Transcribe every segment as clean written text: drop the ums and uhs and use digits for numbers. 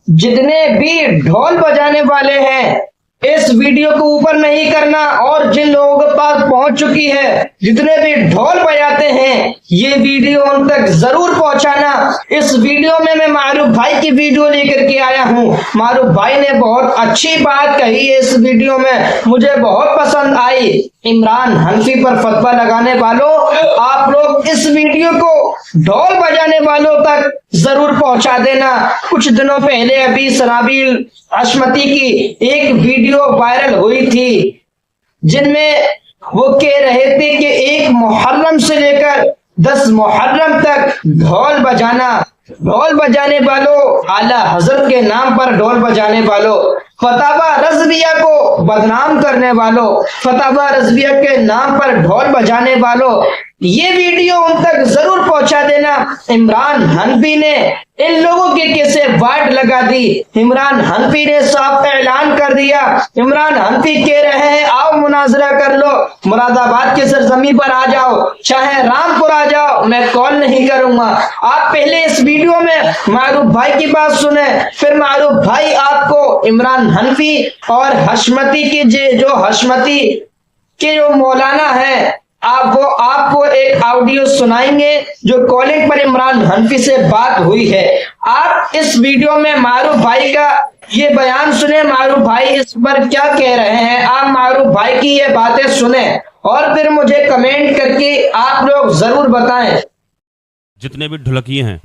جتنے بھی ڈھول بجانے والے ہیں اس ویڈیو کو اوپر نہیں کرنا، اور جن لوگوں کے پاس پہنچ چکی ہے جتنے بھی ڈھول بجاتے ہیں یہ ویڈیو ان تک ضرور پہنچانا۔ اس ویڈیو میں معروف بھائی کی ویڈیو لے کر کے آیا ہوں۔ معروف بھائی نے بہت اچھی بات کہی ہے اس ویڈیو میں، مجھے بہت پسند آئی۔ عمران حنفی پر فتویٰ لگانے والوں، آپ لوگ اس ویڈیو کو ڈھول بجانے والوں تک ضرور پہنچا دینا۔ کچھ دنوں پہلے ابھی سنابیل حشمتی کی ایک ویڈیو وائرل ہوئی تھی جن میں وہ کہہ رہے تھے کہ 1 محرم سے لے کر 10 محرم تک ڈھول بجانے والوں، اعلیٰ حضرت کے نام پر ڈھول بجانے والوں، فتاوی رضویہ کو بدنام کرنے والوں، فتاوی رضویہ کے نام پر ڈھول بجانے والوں، یہ ویڈیو ان تک ضرور پہنچا دینا۔ عمران حنفی نے ان لوگوں کے کیسے واٹ لگا دی۔ عمران حنفی نے صاف اعلان کر دیا، عمران حنفی کہہ رہے ہیں آؤ مناظرہ کر لو، مراد آباد کے سرزمین پر آ جاؤ، چاہے رامپور آ جاؤ، میں کال نہیں کروں گا۔ آپ پہلے اس ویڈیو میں معروف بھائی کی بات سنیں، پھر معروف بھائی آپ کو عمران حنفی اور حشمتی کی جو حشمتی کے جو مولانا ہے آپ کو ایک آڈیو سنائیں گے جو کالنگ پر عمران حنفی سے بات ہوئی ہے۔ آپ اس ویڈیو میں معروف بھائی کا یہ بیان سنیں، معروف بھائی اس پر کیا کہہ رہے ہیں۔ آپ معروف بھائی کی یہ باتیں سنیں اور پھر مجھے کمنٹ کر کے آپ لوگ ضرور بتائیں۔ جتنے بھی ڈھولکیے ہیں،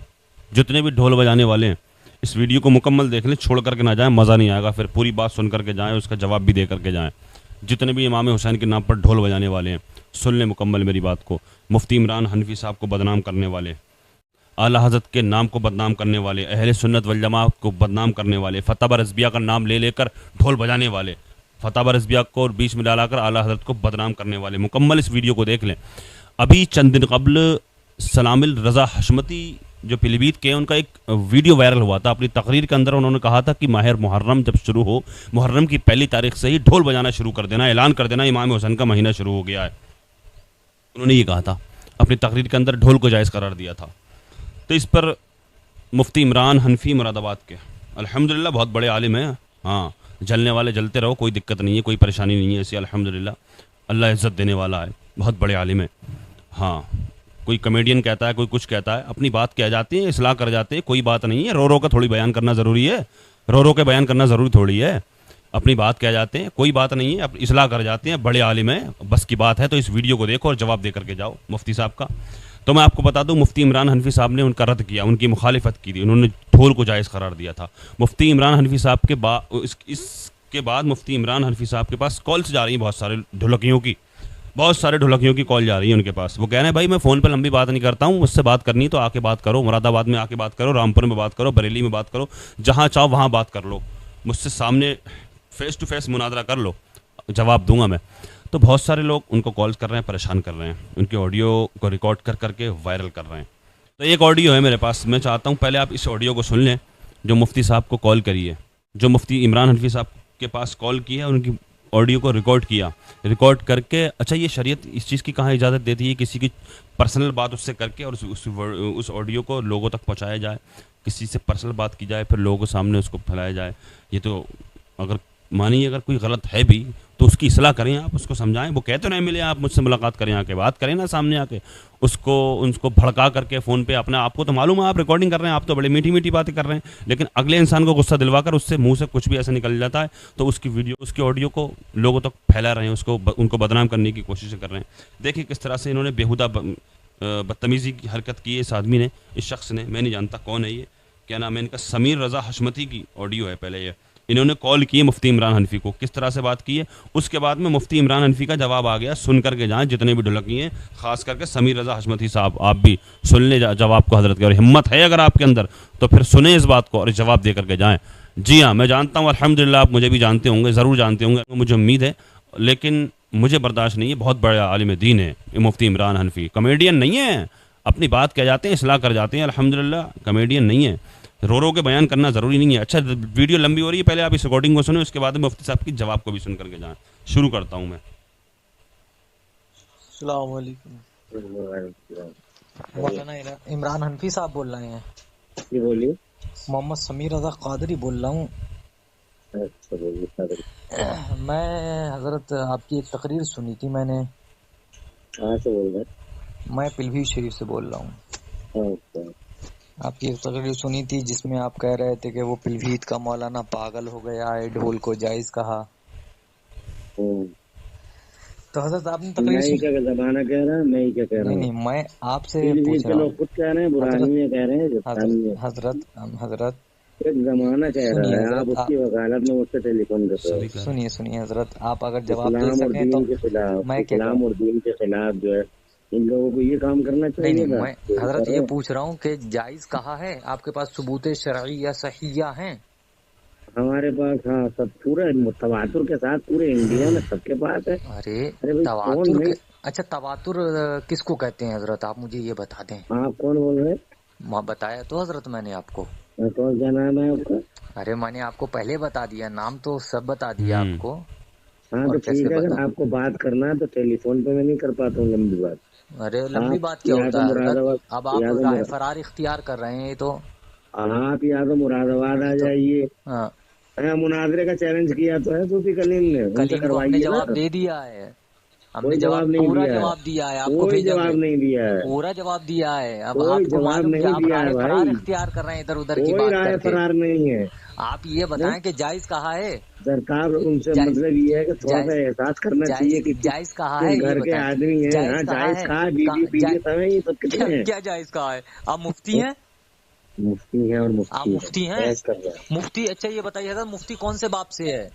جتنے بھی ڈھول بجانے والے ہیں، اس ویڈیو کو مکمل دیکھ لیں، چھوڑ کر کے نہ جائیں، مزہ نہیں آئے گا، پھر پوری بات سن کر کے جائیں، اس کا جواب بھی دے کر کے جائیں۔ جتنے بھی امام حسین کے نام پر ڈھول بجانے والے ہیں سن لیں مکمل میری بات کو۔ مفتی عمران حنفی صاحب کو بدنام کرنے والے، اعلیٰ حضرت کے نام کو بدنام کرنے والے، اہل سنت والجماعت کو بدنام کرنے والے، فتاوی رضویہ کا نام لے کر ڈھول بجانے والے، فتاوی رضویہ کو بیچ میں ڈالا کر اعلیٰ حضرت کو بدنام کرنے والے، مکمل اس ویڈیو کو دیکھ لیں۔ ابھی چند دن قبل سلام الرضا حشمتی جو پیلی بھیت کے ان کا ایک ویڈیو وائرل ہوا تھا۔ اپنی تقریر کے اندر انہوں نے کہا تھا کہ ماہ محرم جب شروع ہو، محرم کی پہلی تاریخ سے ہی ڈھول بجانا شروع کر دینا، اعلان کر دینا امام حسین کا مہینہ شروع ہو گیا ہے۔ انہوں نے یہ کہا تھا، اپنی تقریر کے اندر ڈھول کو جائز قرار دیا تھا۔ تو اس پر مفتی عمران حنفی مراد آباد کے الحمدللہ بہت بڑے عالم ہیں، ہاں جلنے والے جلتے رہو، کوئی دقت نہیں ہے، کوئی پریشانی نہیں ہے ایسی، الحمدللہ اللہ عزت دینے والا ہے، بہت بڑے عالم ہیں۔ ہاں کوئی کمیڈین کہتا ہے، کوئی کچھ کہتا ہے، اپنی بات کہہ جاتے ہیں، اصلاح کر جاتے ہیں، کوئی بات نہیں ہے، رو کا تھوڑی بیان کرنا ضروری ہے، رو کے بیان کرنا ضروری تھوڑی ہے، اپنی بات کہہ جاتے ہیں، کوئی بات نہیں ہے، اصلاح کر جاتے ہیں، بڑے عالم ہیں، بس کی بات ہے۔ تو اس ویڈیو کو دیکھو اور جواب دے کر کے جاؤ مفتی صاحب کا۔ تو میں آپ کو بتا دوں مفتی عمران حنفی صاحب نے ان کا رد کیا، ان کی مخالفت کی تھی، انہوں نے ڈھول کو جائز قرار دیا تھا۔ مفتی عمران حنفی صاحب کے اس کے بعد مفتی عمران حنفی صاحب کے پاس کالس جا رہی ہیں بہت سارے ڈھولکیوں کی کال جا رہی ہے ان کے پاس۔ وہ کہہ رہے ہیں بھائی میں فون پہ لمبی بات نہیں کرتا ہوں، مجھ سے بات کرنی تو آ کے بات کرو، مراد آباد میں آ کے بات کرو، رامپور میں بات کرو، بریلی میں بات کرو، جہاں چاہو وہاں بات کر لو، مجھ سے سامنے فیس ٹو فیس مناظرہ کر لو، جواب دوں گا میں۔ تو بہت سارے لوگ ان کو کالز کر رہے ہیں، پریشان کر رہے ہیں، ان کے آڈیو کو ریکارڈ کر کے وائرل کر رہے ہیں۔ تو ایک آڈیو ہے میرے پاس، میں چاہتا ہوں پہلے آپ اس آڈیو کو سن لیں جو مفتی صاحب کو کال کری ہے، جو مفتی عمران حنفی صاحب کے پاس کال کی ہے، ان کی آڈیو کو ریکارڈ کر کے۔ اچھا یہ شریعت اس چیز کی کہاں اجازت دیتی ہے کسی کی پرسنل بات اس سے کر کے اور اس آڈیو کو لوگوں تک پہنچایا جائے، کسی سے پرسنل بات کی جائے پھر لوگوں کے سامنے اس کو پھیلایا جائے؟ یہ تو اگر مانیے اگر کوئی غلط ہے بھی تو اس کی اصلاح کریں، آپ اس کو سمجھائیں۔ وہ کہتے نہیں ملے، آپ مجھ سے ملاقات کریں، آ کے بات کریں نا سامنے آ کے، اس کو بھڑکا کر کے فون پہ اپنا، آپ کو تو معلوم ہے آپ ریکارڈنگ کر رہے ہیں، آپ تو بڑے میٹھی باتیں کر رہے ہیں، لیکن اگلے انسان کو غصہ دلوا کر اس سے منہ سے کچھ بھی ایسا نکل جاتا ہے تو اس کی آڈیو کو لوگوں تک پھیلا رہے ہیں، ان کو بدنام کرنے کی کوشش کر رہے ہیں۔ دیکھیں کس طرح سے انہوں نے بےہودہ بدتمیزی کی حرکت کی ہے اس آدمی نے، اس شخص نے، میں نہیں جانتا کون ہے یہ، کیا نام ہے ان کا، سمیر رضا حشمتی کی آڈیو ہے پہلے یہ، انہوں نے کال کی ہے مفتی عمران حنفی کو، کس طرح سے بات کی ہے، اس کے بعد میں مفتی عمران حنفی کا جواب آ گیا، سن کر کے جائیں جتنے بھی ڈھولکی ہیں، خاص کر کے سمیر رضا حشمتی صاحب، آپ بھی سن لیں جواب کو حضرت کے، اور ہمت ہے اگر آپ کے اندر تو پھر سنیں اس بات کو اور جواب دے کر کے جائیں۔ جی ہاں میں جانتا ہوں الحمدللہ آپ مجھے بھی جانتے ہوں گے، ضرور جانتے ہوں گے، مجھے امید ہے، لیکن مجھے برداشت نہیں ہے، بہت بڑے عالم دین ہے مفتی عمران حنفی، کمیڈین نہیں ہے، اپنی بات کہہ جاتے ہیں، اصلاح کر جاتے ہیں، الحمدللہ کمیڈین نہیں ہے، رو کے بیان کرنا ضروری نہیں ہے۔ اچھا ویڈیو لمبی ہو رہی ہے، پہلے آپ اس ریکارڈنگ کو سنیں، اس کے بعد مفتی صاحب کی جواب کو بھی سن کر کے جائیں۔ شروع کرتا ہوں میں۔ السلام علیکم، مولانا عمران حنفی صاحب بول رہے ہیں؟ جی بولیے۔ محمد سمیر رضا قادری بول رہا ہوں. اچھا بولیے قادری. میں حضرت آپ کی ایک تقریر سنی تھی میں نے. کہاں سے بول رہے میں پلوی شریف سے بول رہا ہوں. ہیں؟ اچھا. آپ کی ایک تقریر سنی تھی جس میں آپ کہہ رہے تھے کہ وہ پلویت کا مولانا پاگل ہو گیا ہے، ڈھول کو جائز کہا. ہوں. تو حضرت آپ نے تقریر میں ہی کیا زمانہ کہہ رہا ہے، میں ہی کیا کہہ رہا نہیں ہوں. نہیں، میں آپ سے پیل پوچھ کے رہا لوگ ہوں. خود کہہ رہے ہیں، برانی میں کہہ رہے ہیں، جسانی میں. حضرت ایک زمانہ کہہ رہا سنیے ہے، آپ حضرت، اس کی وکالت میں مجھ سے ٹیلی فون کر رہے ہو. سبھی کہہ رہے ہیں. سنیے حضرت، آپ اگر جواب دے اسلام اور سکیں تو دین کے خلاف، میں کیا کروں. اسلام اور دین کے خلاف جو ہے ان لوگوں کو یہ کام کرنا نہیں چاہیے نہیں، تھا میں جو حضرت کر یہ رہے ہیں. پوچھ رہا ہوں کہ جائز کہا ہے، آپ کے پاس ثبوت شرعی یا صحیحہ ہیں؟ ہمارے پاس ہاں سب پورے تواتر کے ساتھ پورے انڈیا میں سب کے پاس ہے. ارے ارے بھائی کون تواتر کے، نہیں. اچھا تواتر کس کو کہتے ہیں حضرت، آپ مجھے یہ بتا دیں. آپ کون بول رہے ہیں؟ بتایا تو حضرت میں نے آپ کو. کون کیا نام ہے آپ کا؟ ارے میں نے آپ کو پہلے بتا دیا، نام تو سب بتا دیا آپ کو. ہاں اور تو کیسے ٹھیک ہے، اگر بتا، آپ کو بات کرنا ہے تو ٹیلی فون پہ میں نہیں کر پاتا ہوں لمبی بات. ارے لمبی آپ بات کیا یا تو ہوتا ہے مراد حضرت، آباد، اب آپ یا تو راہ فرار اختیار کر رہے ہیں. تو آپ یا تو مراد آباد آ تو جائیے. ہاں، مناظرے کا چیلنج کیا تو ہے صوفی کلیم نے، ان سے کلیم کو ہم نے کروائیے نا. جواب دے دیا ہے، ہم نے کوئی جواب جواب نہیں پورا دیا ہے، جواب دیا ہے، آپ کو کوئی بھیجا جواب میں نہیں دیا ہے، پورا جواب دیا ہے. اب کوئی آپ کو جواب معلوم کہ نہیں آپ دیا راہ ہے فرار بھائی. اختیار کر رہے ہیں ادھر ادھر کی کوئی بات رائے کر کے. فرار نہیں ہے. آپ یہ بتائیں کہ جائز کہا ہے. سرکار ان سے جائز مطلب یہ ہے کہ تھوڑا جائز سا احساس کرنا جائز چاہیے کہ جائز کہا ہے، کس یہ گھر کے بتائیں. آدمی ہیں. ہاں جائز کہا جائز ہے، کہا، بی بی پی جی سب ہیں، یہ سب کیا کتنے ہیں. کیا جائز کہا ہے؟ آپ مفتی ہیں؟ مفتی ہیں اور آپ مفتی ہیں، مفتی ہیں؟ بحث کر رہے ہیں. مفتی، اچھا یہ بتائیے حضرت مفتی کون سے باپ سے ہے؟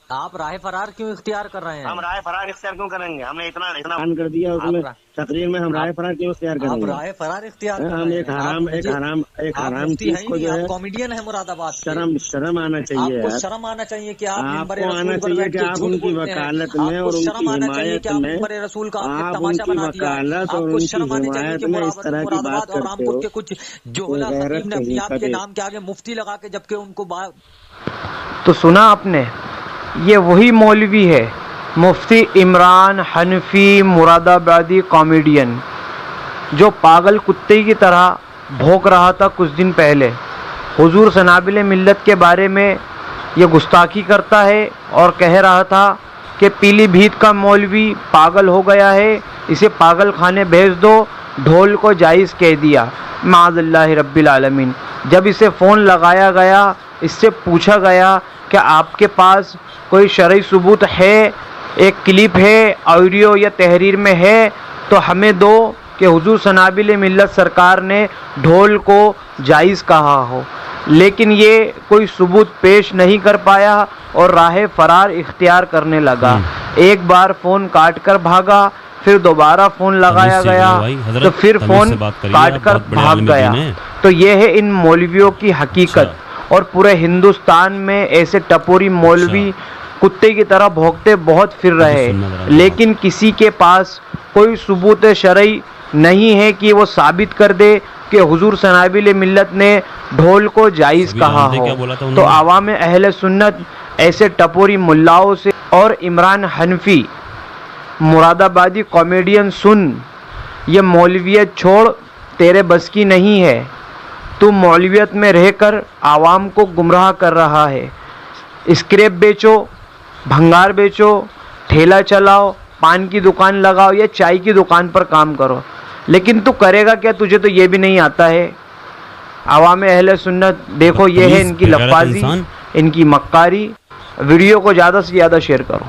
آپ راہ فرار کیوں اختیار کر رہے ہیں؟ ہم رائے فرار اختیار کیوں کریں گے؟ ہم نے اتنا بیان کر دیا اس آپ میں تقریر میں، ہم رائے آپ فرار کیوں اختیار کریں آپ گے؟ راہ فرار اختیار کر ہم رہے ایک ہیں. آپ حرام ایک مجھے، حرام ایک آپ حرام مفتی چیز ہیں ہی کو نہیں، جو آپ ہے کامیڈین ہیں مراد آباد کے. شرم آنا چاہیے آپ کو یار. شرم آنا چاہیے کہ آپ آپ ممبر کو آنا رسول پر چاہیے بیٹھ کہ کے آپ جھوٹ ان کی بولتے ہیں. وکالت میں آپ کو اور ان شرم کی آنا چاہیے کہ حمایت آپ میں، ممبر رسول کا آپ نے آپ ان تماشا کی بنا دیا ہے. وکالت آپ اور کو ان کی شرم آنی چاہیے حمایت کہ میں اس طرح کی مراد بات آباد اور کرتے رامپور ہو. کے کچھ کوئی جوہلا خطیب غیرت نے نہیں اپنے آپ کے کبھی. نام کے آگے مفتی لگا کے جبکہ ان کو تو سنا آپ نے، یہ وہی مولوی ہے مفتی عمران حنفی مراد آبادی کامیڈین، جو پاگل کتے کی طرح بھونک رہا تھا کچھ دن پہلے. حضور سنابل ملت کے بارے میں یہ گستاخی کرتا ہے اور کہہ رہا تھا کہ پیلی بھیت کا مولوی پاگل ہو گیا ہے، اسے پاگل خانے بھیج دو، ڈھول کو جائز کہہ دیا. معاذ اللہ رب العالمین. جب اسے فون لگایا گیا، اس سے پوچھا گیا کہ آپ کے پاس کوئی شرعی ثبوت ہے، ایک کلپ ہے، آڈیو یا تحریر میں ہے تو ہمیں دو کہ حضور سنابل ملت سرکار نے ڈھول کو جائز کہا ہو. لیکن یہ کوئی ثبوت پیش نہیں کر پایا اور راہ فرار اختیار کرنے لگا. ایک بار فون کاٹ کر بھاگا، پھر دوبارہ فون تمیز لگایا سیکھ گیا لو بھائی تو حضرت، پھر تمیز فون سے بات کریے، کاٹ آپ کر بہت بڑے بھاگ عالم گیا. دین ہیں. تو یہ ہے ان مولویوں کی حقیقت. اچھا اور پورے ہندوستان میں ایسے ٹپوری مولوی کتے کی طرح بھونکتے بہت پھر ابھی رہے، سننا ذرا میری بات. لیکن کسی کے پاس کوئی ثبوت شرعی نہیں ہے کہ وہ ثابت کر دے کہ حضور سنابل ملت نے ڈھول کو جائز سبھی کہا جانتے ہو. کیا بولا تھا انہوں تو نے؟ عوام اہل سنت ایسے ٹپوری ملاؤں سے اور عمران حنفی مراد آبادی کامیڈین سن، یہ مولویت چھوڑ، تیرے بس کی نہیں ہے. تو مولویت میں رہ کر عوام کو گمراہ کر رہا ہے. اسکریپ بیچو، بھنگار بیچو، ٹھیلا چلاؤ، پان کی دکان لگاؤ یا چائے کی دکان پر کام کرو، لیکن تو کرے گا کیا؟ تجھے تو یہ بھی نہیں آتا ہے. عوام اہل سنت دیکھو، یہ ہے بدتمیز ان کی بغیرت لفاظی، انسان. ان کی مکاری. ویڈیو کو زیادہ سے زیادہ شیئر کرو.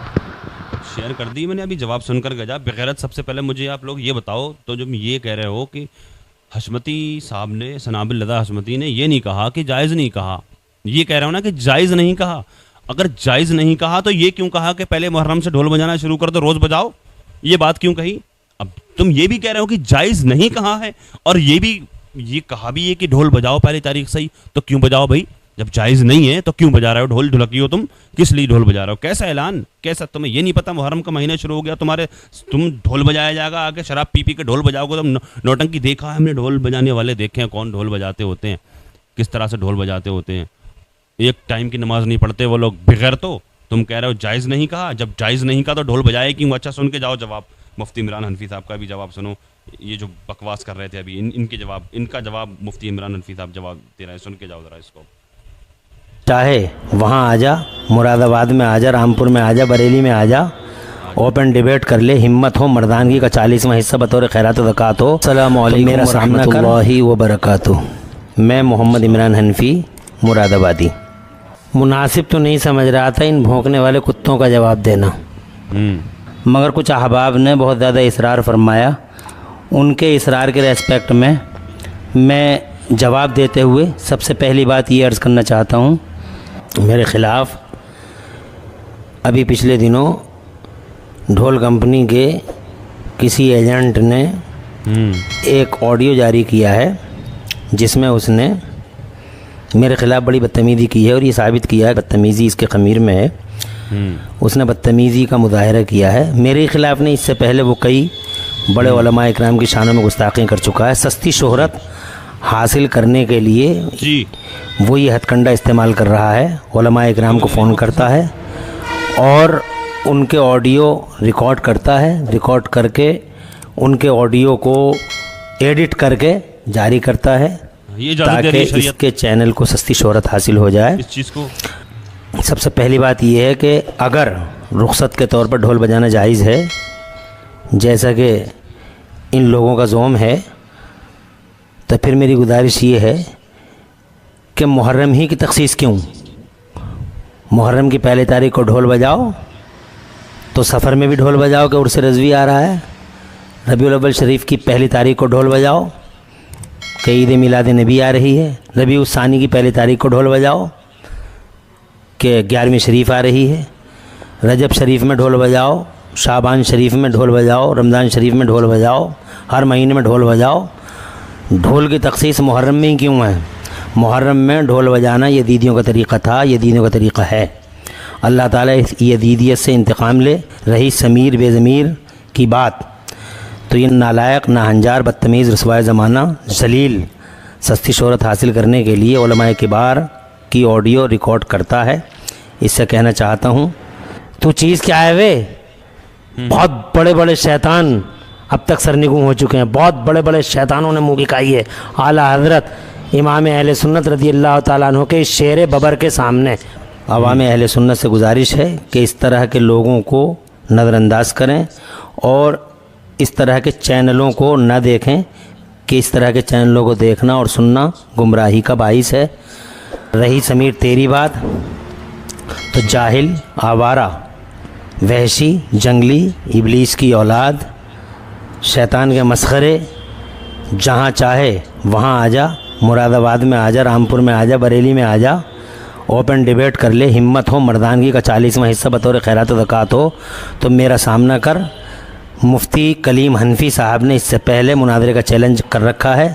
شیئر کر دی میں نے، ابھی جواب سن کر گیا. بغیرت سب سے پہلے مجھے آپ لوگ یہ بتاؤ، تو جب یہ کہہ رہے ہو کہ حشمتی صاحب نے، سنابل رضا حشمتی نے یہ نہیں کہا کہ جائز نہیں کہا، یہ کہہ رہا ہوں نا کہ جائز نہیں کہا. اگر جائز نہیں کہا تو یہ کیوں کہا کہ پہلے محرم سے ڈھول بجانا شروع کر دو، روز بجاؤ؟ یہ بات کیوں کہی؟ اب تم یہ بھی کہہ رہے ہو کہ جائز نہیں کہا ہے، اور یہ کہا بھی ہے کہ ڈھول بجاؤ پہلی تاریخ سے ہی، تو کیوں بجاؤ بھائی؟ جب جائز نہیں ہے تو کیوں بجا رہے ہو ڈھول؟ ڈھلکی ہو تم، کس لیے ڈھول بجا رہے ہو؟ کیسا اعلان؟ کیسا؟ تمہیں یہ نہیں پتا محرم کا مہینہ شروع ہو گیا تمہارے، تم ڈھول بجایا جائے گا، آگے شراب پی کے ڈھول بجاؤ گے؟ تم نوٹنکی دیکھا ہے ہم نے، ڈھول بجانے والے دیکھے ہیں کون ڈھول بجاتے ہوتے ہیں، کس طرح سے ڈھول بجاتے ہوتے ہیں. ایک ٹائم کی نماز نہیں پڑھتے وہ لوگ بغیر. تو تم کہہ رہے ہو جائز نہیں کہا، جب جائز نہیں کہا تو ڈھول بجائے کیوں؟ اچھا سن کے جاؤ جواب، مفتی عمران حنفی صاحب کا بھی جواب سنو یہ جو بکواس کر رہے تھے ابھی ان کے جواب، ان کا جواب مفتی عمران حنفی صاحب جواب دے رہے ہیں، سن کے جاؤ ذرا اس کو. چاہے وہاں آ جا، مراد آباد میں آ جا، رامپور میں آ جا، بریلی میں آ جا، اوپن ڈیبیٹ کر لے، ہمت ہو، مردانگی کا 40واں حصہ بطور خیرات و زکوٰۃ ہو. السلام علیکم ورحمۃ اللہ وبرکاتہ. میں محمد عمران حنفی مراد آبادی. مناسب تو نہیں سمجھ رہا تھا ان بھونکنے والے کتوں کا جواب دینا، مگر کچھ احباب نے بہت زیادہ اصرار فرمایا. ان کے اصرار کے ریسپیکٹ میں جواب دیتے ہوئے سب سے پہلی بات یہ عرض کرنا چاہتا ہوں، میرے خلاف ابھی پچھلے دنوں ڈھول کمپنی کے کسی ایجنٹ نے ایک آڈیو جاری کیا ہے جس میں اس نے میرے خلاف بڑی بدتمیزی کی ہے، اور یہ ثابت کیا ہے بدتمیزی اس کے خمیر میں ہے. اس نے بدتمیزی کا مظاہرہ کیا ہے میرے خلاف نہیں، اس سے پہلے وہ کئی بڑے علماء اکرام کی شانوں میں گستاخی کر چکا ہے. سستی شہرت حاصل کرنے کے لیے وہ یہ ہتھ کنڈا استعمال کر رہا ہے. علماء اکرام کو فون کرتا ہے اور ان کے آڈیو ریکارڈ کرتا ہے، ریکارڈ کر کے ان کے آڈیو کو ایڈٹ کر کے جاری کرتا ہے تاکہ اس کے چینل کو سستی شہرت حاصل ہو جائے. اس چیز کو سب سے پہلی بات یہ ہے کہ اگر رخصت کے طور پر ڈھول بجانا جائز ہے جیسا کہ ان لوگوں کا زوم ہے، تو پھر میری گزارش یہ ہے کہ محرم ہی کی تخصیص کیوں؟ محرم کی پہلی تاریخ کو ڈھول بجاؤ تو سفر میں بھی ڈھول بجاؤ کہ عرس رضوی آ رہا ہے. ربیع الاول شریف کی پہلی تاریخ کو ڈھول بجاؤ کہ عید میلاد نبی آ رہی ہے. ربیع الثانی کی پہلی تاریخ کو ڈھول بجاؤ کہ 11ویں شریف آ رہی ہے. رجب شریف میں ڈھول بجاؤ، شعبان شریف میں ڈھول بجاؤ، رمضان شریف میں ڈھول بجاؤ، ہر مہینے میں ڈھول بجاؤ. ڈھول کی تخصیص محرم میں ہی کیوں ہے؟ محرم میں ڈھول بجانا یزیدیوں کا طریقہ تھا، یزیدیوں کا طریقہ ہے. اللہ تعالیٰ اس یزیدیت سے انتقام لے. رہی سمیر بے ضمیر کی بات، تو یہ نالائق، ناہنجار، بدتمیز، رسوائے زمانہ، ذلیل سستی شہرت حاصل کرنے کے لیے علماء کبار کی آڈیو ریکارڈ کرتا ہے. اس سے کہنا چاہتا ہوں تو چیز کیا ہے وے؟ بہت بڑے بڑے شیطان اب تک سرنگوں ہو چکے ہیں، بہت بڑے بڑے شیطانوں نے منہ کھائی ہے اعلیٰ حضرت امام اہل سنت رضی اللہ تعالیٰ عنہ کے شیر ببر کے سامنے. عوام اہل سنت سے گزارش ہے کہ اس طرح کے لوگوں کو نظر انداز کریں اور اس طرح کے چینلوں کو نہ دیکھیں کہ اس طرح کے چینلوں کو دیکھنا اور سننا گمراہی کا باعث ہے. رہی سمیر تیری بات، تو جاہل، آوارہ، وحشی، جنگلی، ابلیس کی اولاد، شیطان کے مسخرے، جہاں چاہے وہاں آ جا، مراد آباد میں آ جا، رامپور میں آ جا، بریلی میں آ جا، اوپن ڈیبیٹ کر لے، ہمت ہو، مردانگی کا 40واں حصہ بطور خیرات و زکوٰۃ ہو تو میرا سامنا کر. مفتی کلیم حنفی صاحب نے اس سے پہلے مناظرے کا چیلنج کر رکھا ہے.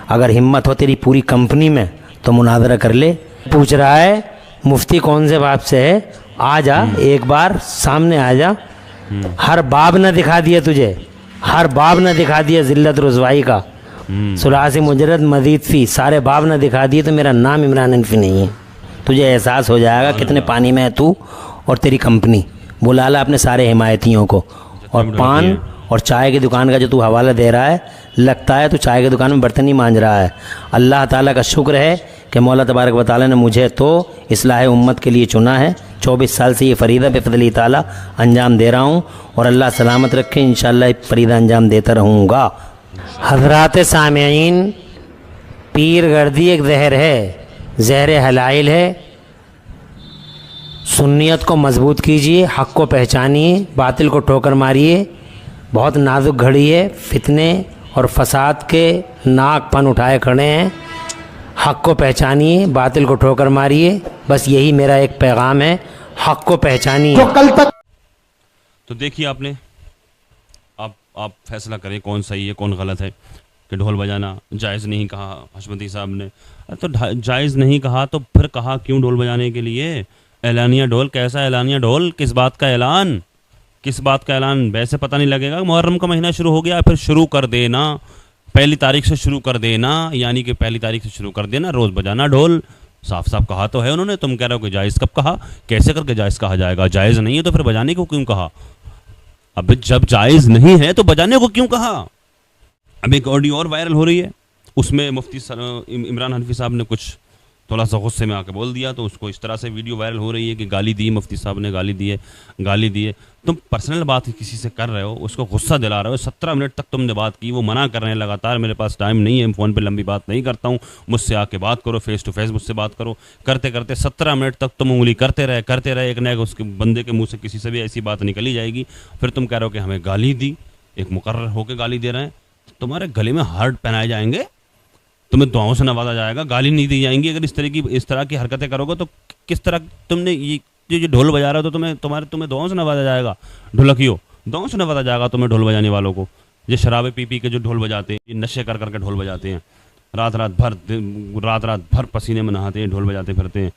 اگر ہمت ہو تیری پوری کمپنی میں تو مناظرہ کر لے. پوچھ رہا ہے مفتی کون سے باب سے ہے، آ جا ایک بار سامنے آ جا. ہر باب نہ دکھا دیا تجھے، ہر باب نہ دکھا دیا ذلت رسوائی کا، ثلاثی مجرد مزید فی، سارے باب نہ دکھا دیے تو میرا نام عمران حنفی نہیں ہے. تجھے احساس ہو جائے گا کتنے پانی میں ہے تو اور تیری کمپنی. بلا لا اپنے سارے حمایتیوں کو. اور پان اور چائے کی دکان کا جو تو حوالہ دے رہا ہے، لگتا ہے تو چائے کی دکان میں برتن ہی مانج رہا ہے. اللہ تعالیٰ کا شکر ہے کہ مولا تبارک و تعالیٰ نے مجھے تو اصلاح امت کے لیے چنا ہے. 24 سال سے یہ فریضہ بفضل تعالیٰ انجام دے رہا ہوں اور اللہ سلامت رکھے انشاءاللہ فریضہ انجام دیتا رہوں گا. حضرات سامعین، پیر گردی ایک زہر ہے، زہر حلائل ہے. سنیت کو مضبوط کیجئے، حق کو پہچانیے، باطل کو ٹھوکر ماریے. بہت نازک گھڑی ہے، فتنے اور فساد کے ناک پن اٹھائے کھڑے ہیں. حق کو پہچانیے، باطل کو ٹھوکر ماریے. بس یہی میرا ایک پیغام ہے، حق کو پہچانیے. تو دیکھیے آپ نے، آپ فیصلہ کریں کون صحیح ہے کون غلط ہے. کہ ڈھول بجانا جائز نہیں کہا حشمتی صاحب نے، تو جائز نہیں کہا تو پھر کہا کیوں ڈھول بجانے کے لیے؟ اعلانیہ ڈھول، کیسا اعلانیہ ڈھول؟ کس بات کا اعلان؟ کس بات کا اعلان؟ ویسے پتہ نہیں لگے گا. محرم کا مہینہ شروع ہو گیا، پھر شروع کر دینا پہلی تاریخ سے شروع کر دینا، یعنی کہ پہلی تاریخ سے شروع کر دینا روز بجانا ڈھول. صاف صاف کہا تو ہے انہوں نے. تم کہہ رہے ہو کہ جائز کب کہا؟ کیسے کر کے جائز کہا جائے گا؟ جائز نہیں ہے تو پھر بجانے کو کیوں کہا؟ اب جب جائز نہیں ہے تو بجانے کو کیوں کہا؟ اب ایک آڈیو اور وائرل ہو رہی ہے، اس میں مفتی عمران حنفی صاحب نے کچھ تھوڑا سا غصے میں آ کے بول دیا، تو اس کو اس طرح سے ویڈیو وائرل ہو رہی ہے کہ گالی دی مفتی صاحب نے، گالی دیے. تم پرسنل بات کسی سے کر رہے ہو، اس کو غصہ دلا رہے ہو. 17 منٹ تک تم نے بات کی، وہ منع کر رہے ہیں لگاتار، میرے پاس ٹائم نہیں ہے، فون پہ لمبی بات نہیں کرتا ہوں، مجھ سے آ کے بات کرو، فیس ٹو فیس مجھ سے بات کرو. کرتے کرتے 17 منٹ تک تم انگلی کرتے رہے، ایک نہ ایک اس کے بندے کے منہ سے کسی سے بھی ایسی بات نکلی جائے گی. پھر تم کہہ رہے ہو کہ ہمیں گالی دی، ایک مقرر ہو کے گالی دے رہے ہیں. تمہارے گلے میں ہارٹ پہنائے جائیں گے، تمہیں دعاؤں سے نوازا جائے گا، گالی نہیں دی جائیں گی. اگر اس طرح کی حرکتیں کرو گے تو کس طرح تم نے یہ ڈھول بجا رہا ہو تو تمہیں دعاؤں سے نوازا جائے گا. ڈھولکیو، دعاؤں سے نوازا جائے گا تمہیں، ڈھول بجانے والوں کو. یہ شرابیں پی کے جو ڈھول بجاتے ہیں، یہ نشے کر کے ڈھول بجاتے ہیں، رات بھر پسینے میں نہاتے ہیں، ڈھول بجاتے پھرتے ہیں.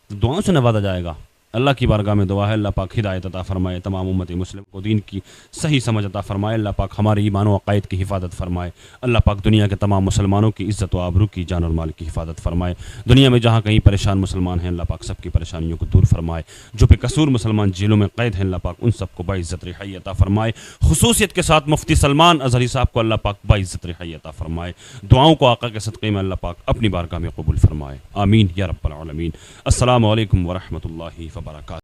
دعاؤں سے نوازا جائے گا. اللہ کی بارگاہ میں دعا ہے اللہ پاک ہدایت عطا فرمائے، تمام امت مسلم کو دین کی صحیح سمجھ عطا فرمائے. اللہ پاک ہمارے ایمان و عقائد کی حفاظت فرمائے. اللہ پاک دنیا کے تمام مسلمانوں کی عزت و آبرو کی، جان اور مال کی حفاظت فرمائے. دنیا میں جہاں کہیں پریشان مسلمان ہیں، اللہ پاک سب کی پریشانیوں کو دور فرمائے. جو بے قصور مسلمان جیلوں میں قید ہیں، اللہ پاک ان سب کو باعزت رہائی عطا فرمائے. خصوصیت کے ساتھ مفتی سلمان اظہری صاحب کو اللہ پاک باعزت رہائی عطا فرمائے. دعاؤں کو آقا کے صدقے میں اللہ پاک اپنی بارگاہ میں قبول فرمائے. آمین یا رب العالمین. السلام علیکم ورحمۃ اللہ وبرکاتہ.